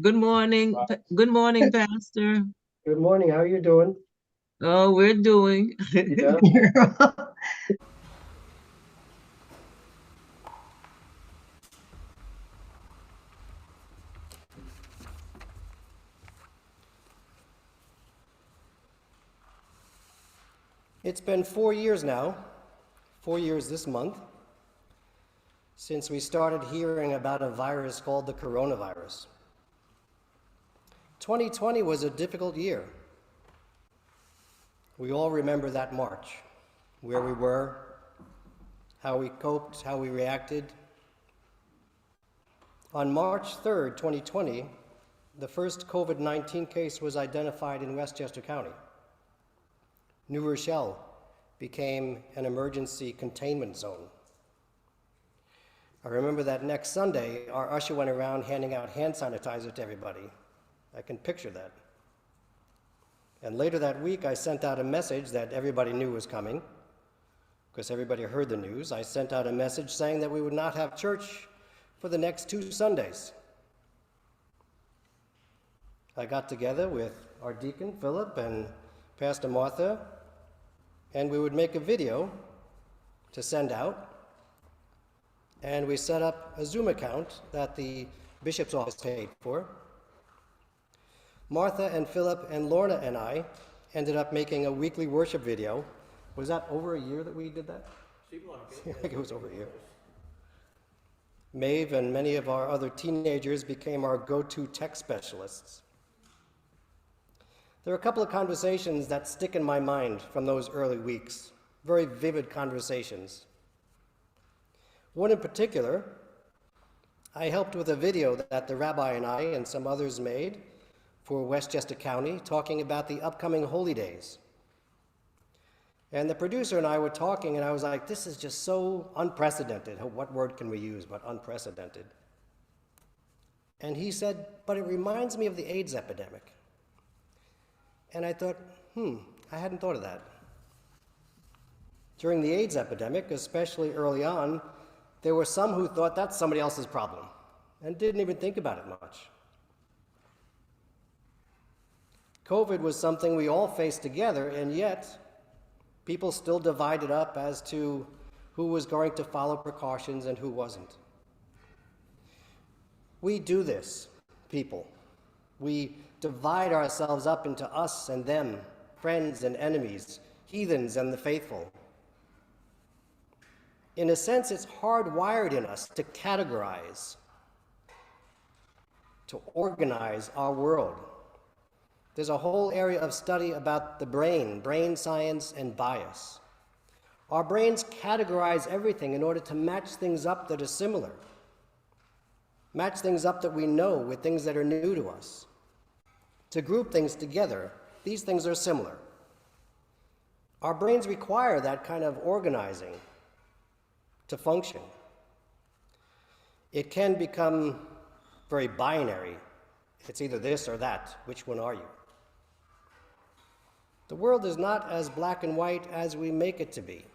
Good morning. Good morning, Pastor. Good morning. How are you doing? Oh, we're doing. Yeah. It's been 4 years now, 4 years this month, since we started hearing about a virus called the coronavirus. 2020 was a difficult year. We all remember that March, where we were, how we coped, how we reacted. On March 3rd, 2020, the first COVID-19 case was identified in Westchester County. New Rochelle became an emergency containment zone. I remember that next Sunday, our usher went around handing out hand sanitizer to everybody. I can picture that. And later that week, I sent out a message that everybody knew was coming, because everybody heard the news. I sent out a message saying that we would not have church for the next 2 Sundays. I got together with our deacon, Philip, and Pastor Martha, and we would make a video to send out. And we set up a Zoom account that the bishop's office paid for. Martha and Philip and Lorna and I ended up making a weekly worship video. Was that over a year that we did that? I think it was over a year. Maeve and many of our other teenagers became our go-to tech specialists. There are a couple of conversations that stick in my mind from those early weeks, very vivid conversations. One in particular, I helped with a video that the rabbi and I and some others made for Westchester County, talking about the upcoming holy days. And the producer and I were talking, and I was like, this is just so unprecedented. What word can we use but unprecedented? And he said, but it reminds me of the AIDS epidemic. And I thought, I hadn't thought of that. During the AIDS epidemic, especially early on, there were some who thought that's somebody else's problem and didn't even think about it much. COVID was something we all faced together, and yet people still divided up as to who was going to follow precautions and who wasn't. We do this, people. We divide ourselves up into us and them, friends and enemies, heathens and the faithful. In a sense, it's hardwired in us to categorize, to organize our world. There's a whole area of study about the brain science and bias. Our brains categorize everything in order to match things up that are similar, match things up that we know with things that are new to us, to group things together. These things are similar. Our brains require that kind of organizing to function. It can become very binary. It's either this or that. Which one are you? The world is not as black and white as we make it to be.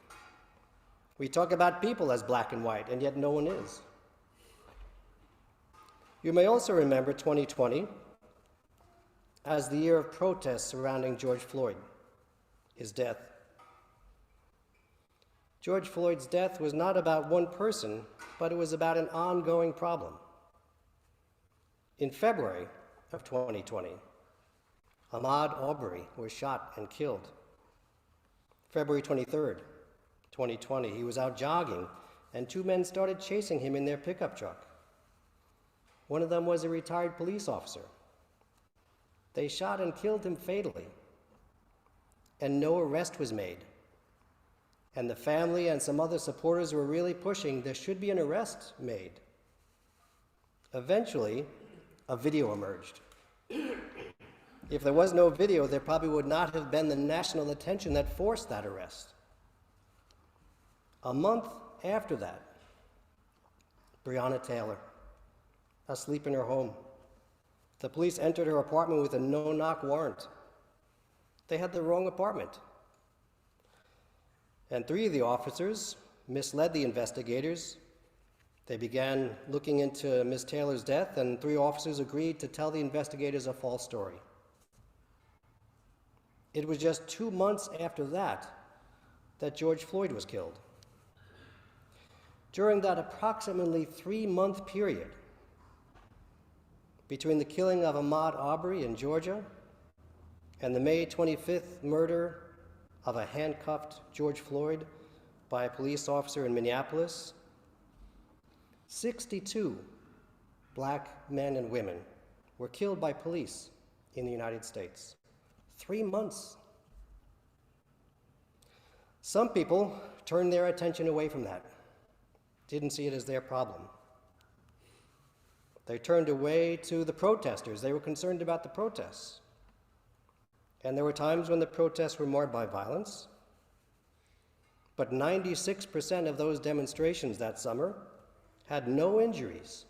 We talk about people as black and white, and yet no one is. You may also remember 2020 as the year of protests surrounding George Floyd, his death. George Floyd's death was not about one person, but it was about an ongoing problem. In February of 2020, Ahmaud Arbery was shot and killed. February 23rd, 2020, he was out jogging, and two men started chasing him in their pickup truck. One of them was a retired police officer. They shot and killed him fatally, and no arrest was made. And the family and some other supporters were really pushing there should be an arrest made. Eventually, a video emerged. If there was no video, there probably would not have been the national attention that forced that arrest. A month after that, Breonna Taylor, asleep in her home. The police entered her apartment with a no-knock warrant. They had the wrong apartment. And three of the officers misled the investigators. They began looking into Miss Taylor's death, and 3 officers agreed to tell the investigators a false story. It was just 2 months after that George Floyd was killed. During that approximately 3-month period between the killing of Ahmaud Arbery in Georgia and the May 25th murder of a handcuffed George Floyd by a police officer in Minneapolis, 62 black men and women were killed by police in the United States. 3 months. Some people turned their attention away from that, didn't see it as their problem. They turned away to the protesters. They were concerned about the protests. And there were times when the protests were marred by violence, but 96% of those demonstrations that summer had no injuries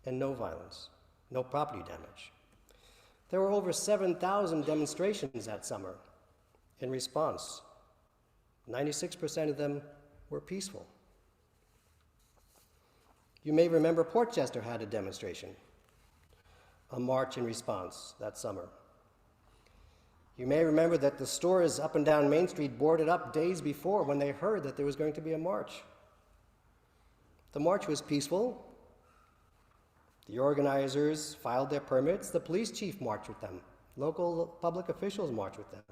and no violence, no property damage. There were over 7,000 demonstrations that summer in response. 96% of them were peaceful. You may remember Portchester had a demonstration, a march in response that summer. You may remember that the stores up and down Main Street boarded up days before when they heard that there was going to be a march. The march was peaceful. The organizers filed their permits. The police chief marched with them. Local public officials marched with them.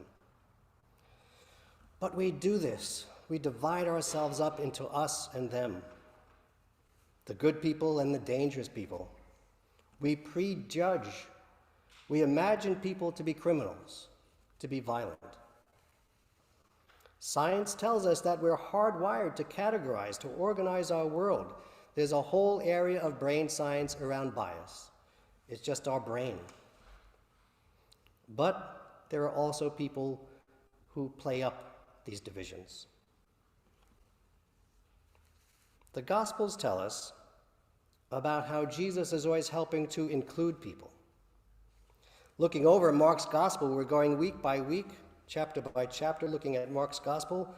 But we do this. We divide ourselves up into us and them, the good people and the dangerous people. We prejudge. We imagine people to be criminals, to be violent. Science tells us that we're hardwired to categorize, to organize our world. There's a whole area of brain science around bias. It's just our brain. But there are also people who play up these divisions. The Gospels tell us about how Jesus is always helping to include people. Looking over Mark's Gospel, we're going week by week, chapter by chapter, looking at Mark's Gospel.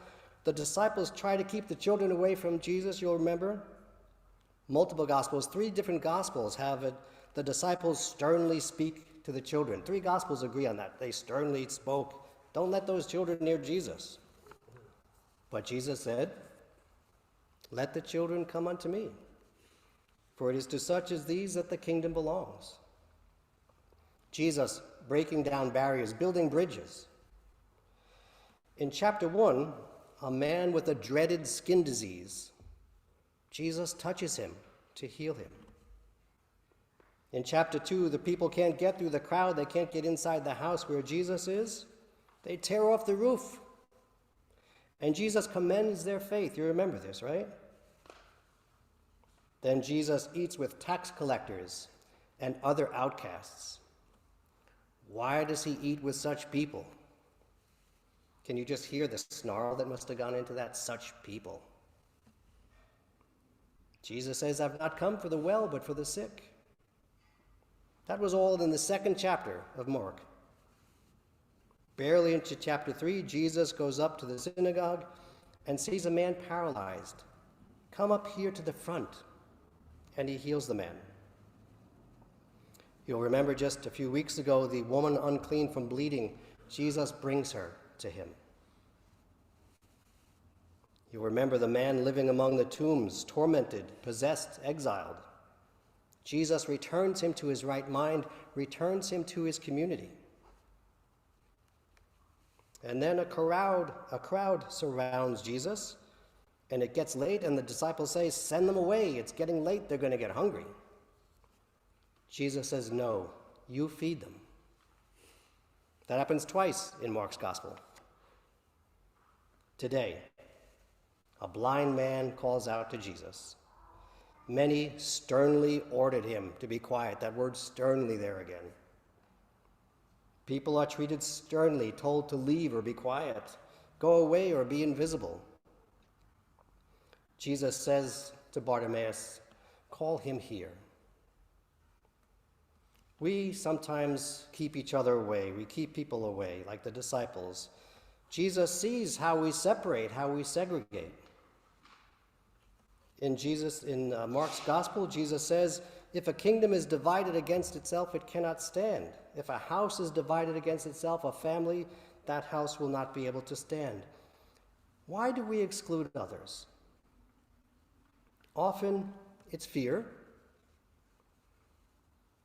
The disciples try to keep the children away from Jesus, you'll remember. Multiple Gospels, 3 different Gospels have it. The disciples sternly speak to the children. 3 Gospels agree on that. They sternly spoke, don't let those children near Jesus. But Jesus said, let the children come unto me, for it is to such as these that the kingdom belongs. Jesus breaking down barriers, building bridges. In chapter 1, a man with a dreaded skin disease, Jesus touches him to heal him. In chapter 2, the people can't get through the crowd, they can't get inside the house where Jesus is. They tear off the roof. And Jesus commends their faith. You remember this, right? Then Jesus eats with tax collectors and other outcasts. Why does he eat with such people? Can you just hear the snarl that must have gone into that, such people? Jesus says, I've not come for the well, but for the sick. That was all in the 2nd chapter of Mark. Barely into chapter 3, Jesus goes up to the synagogue and sees a man paralyzed. Come up here to the front, and he heals the man. You'll remember just a few weeks ago, the woman unclean from bleeding, Jesus brings her to him. You'll remember the man living among the tombs, tormented, possessed, exiled. Jesus returns him to his right mind, returns him to his community. And then a crowd surrounds Jesus, and it gets late, and the disciples say, send them away, it's getting late, they're going to get hungry. Jesus says, no, you feed them. That happens twice in Mark's Gospel. Today, a blind man calls out to Jesus. Many sternly ordered him to be quiet. That word sternly there again. People are treated sternly, told to leave or be quiet, go away or be invisible. Jesus says to Bartimaeus, call him here. We sometimes keep each other away. We keep people away, like the disciples. Jesus sees how we separate, how we segregate. In Mark's gospel, Jesus says, if a kingdom is divided against itself, it cannot stand. If a house is divided against itself, a family, that house will not be able to stand. Why do we exclude others? Often it's fear,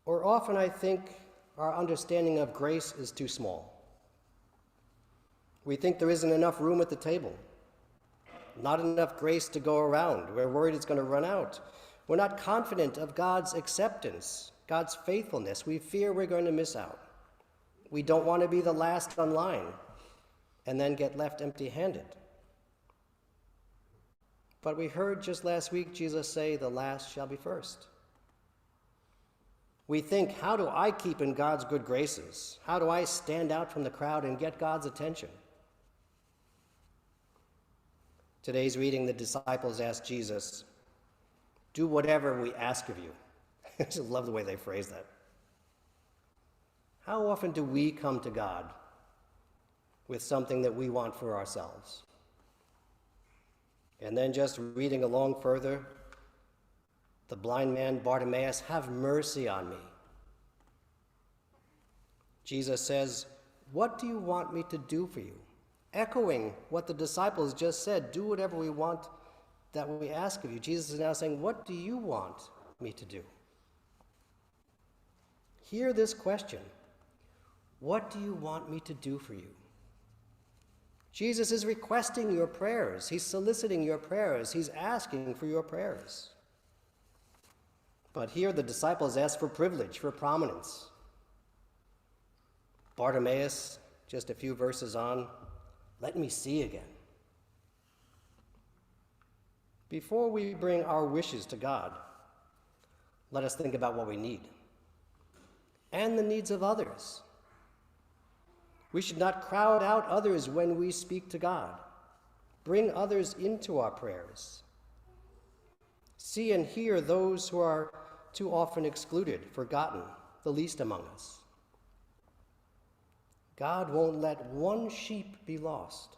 or often I think our understanding of grace is too small. We think there isn't enough room at the table, not enough grace to go around. We're worried it's going to run out. We're not confident of God's acceptance, God's faithfulness. We fear we're going to miss out. We don't want to be the last on line and then get left empty-handed. But we heard just last week Jesus say, the last shall be first. We think, how do I keep in God's good graces? How do I stand out from the crowd and get God's attention? Today's reading, the disciples asked Jesus, do whatever we ask of you. I just love the way they phrase that. How often do we come to God with something that we want for ourselves? And then just reading along further, the blind man Bartimaeus, have mercy on me. Jesus says, what do you want me to do for you? Echoing what the disciples just said, do whatever we want that we ask of you. Jesus is now saying, what do you want me to do? Hear this question. What do you want me to do for you? Jesus is requesting your prayers. He's soliciting your prayers. He's asking for your prayers. But here the disciples ask for privilege, for prominence. Bartimaeus, just a few verses on, let me see again. Before we bring our wishes to God, let us think about what we need and the needs of others. We should not crowd out others when we speak to God. Bring others into our prayers. See and hear those who are too often excluded, forgotten, the least among us. God won't let one sheep be lost.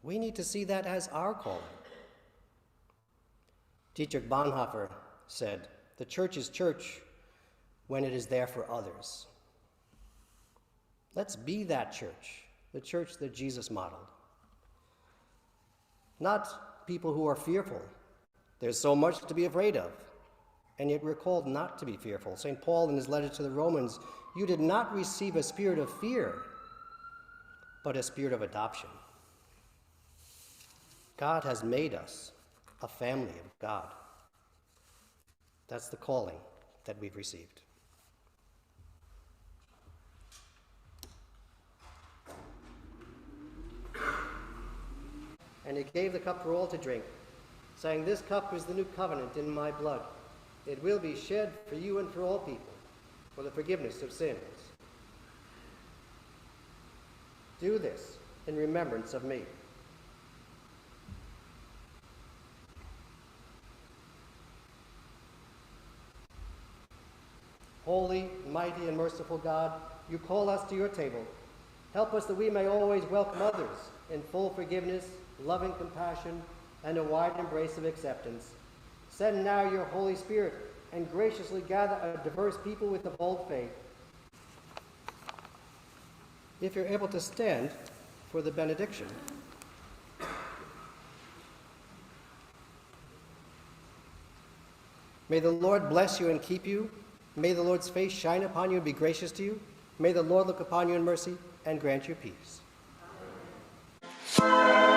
We need to see that as our calling. Dietrich Bonhoeffer said, the church is church when it is there for others. Let's be that church, the church that Jesus modeled. Not people who are fearful. There's so much to be afraid of, and yet we're called not to be fearful. St. Paul in his letter to the Romans, you did not receive a spirit of fear, but a spirit of adoption. God has made us a family of God. That's the calling that we've received. And he gave the cup for all to drink, saying, this cup is the new covenant in my blood. It will be shed for you and for all people, for the forgiveness of sins. Do this in remembrance of me. Holy, mighty, and merciful God, you call us to your table. Help us that we may always welcome others in full forgiveness, loving compassion, and a wide embrace of acceptance. Send now your Holy Spirit and graciously gather a diverse people with a bold faith. If you're able to stand for the benediction. May the Lord bless you and keep you. May the Lord's face shine upon you and be gracious to you. May the Lord look upon you in mercy and grant you peace. Amen.